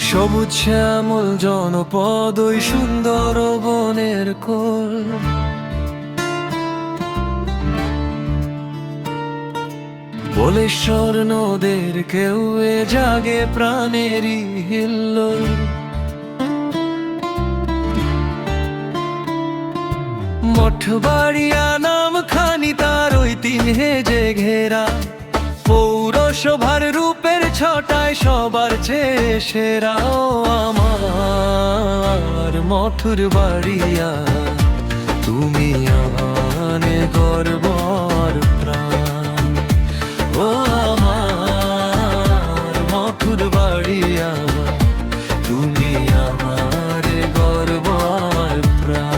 সবুজ শ্যামল জনপদ ওই সুন্দর বনের কোল, বলেশ্বর নদের কেউ জাগে প্রাণেরই হিল্লোল। মঠবাড়িয়া নামখানি তার ঐতিহ্যে যে ঘেরা, পৌরসভার রূপের ছটায় সবার চেয়ে সেরা। ও আমার মঠুর বাড়িয়া, তুমি আনে গর্ব আর প্রাণ। ও আমার মঠুর বাড়িয়া, তুমি আমার গর্ব আর প্রাণ।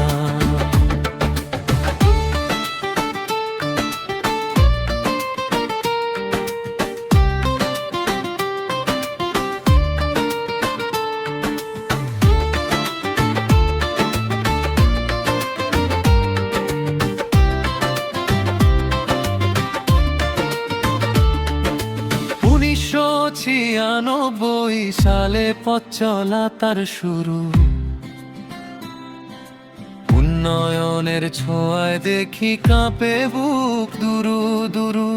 সালে পথ চলা তার শুরু, উন্নয়নের ছোঁয়ায় দেখি কাঁপে বুক দুরু দুরু।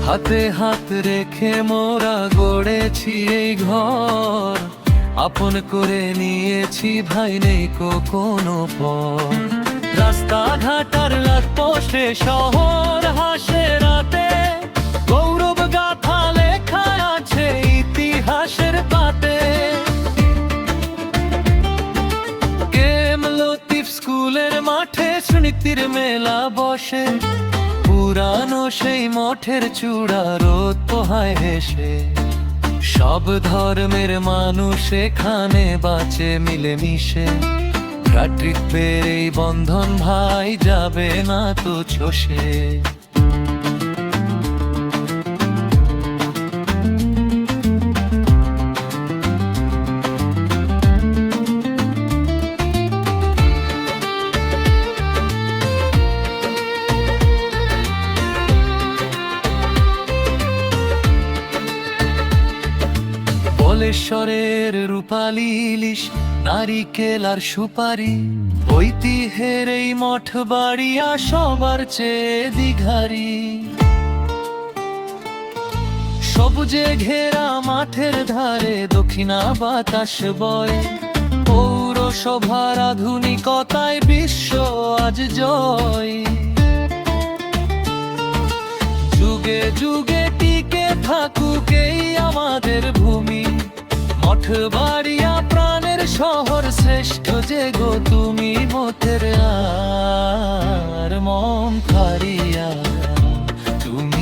হাতে হাত রেখে মোরা গড়েছি এই ঘর, আপন করে নিয়েছি ভাই নেই কোনো পর। রাস্তাঘাটার লাখ পোষে শহর হাসে রাতে, গৌরব গাথা লেখা আছে ইতিহাসের পাতে। কেম লতিফ স্কুলের মাঠে স্মৃতির মেলা বসে, পুরানো সেই মঠের চূড়া রোদ পোহায় হেসে। সব ধর্মের মানুষ এখানে বাঁচে মিলেমিশে, ভ্রাতৃত্বের এই বন্ধন ভাই যাবে না তো চষে। বলেশ্বরের রূপালী ইলিশ, নারিকেল আর সুপারি, ঐতিহ্যের এই মঠ বাড়িয়া সবার চেয়ে দিঘারি। সবুজে ঘেরা মাঠের ধারে দক্ষিণা বাতাস বয়, পৌরসভার আধুনিকতায় বিশ্ব আজ জয়। যুগে যুগে টিকে থাকুক এই আমাদের ভূমি, মঠবাড়িয়া প্রাণের শহর শ্রেষ্ঠ যে গো তুমি। মতের আর মম কারিয়া, তুমি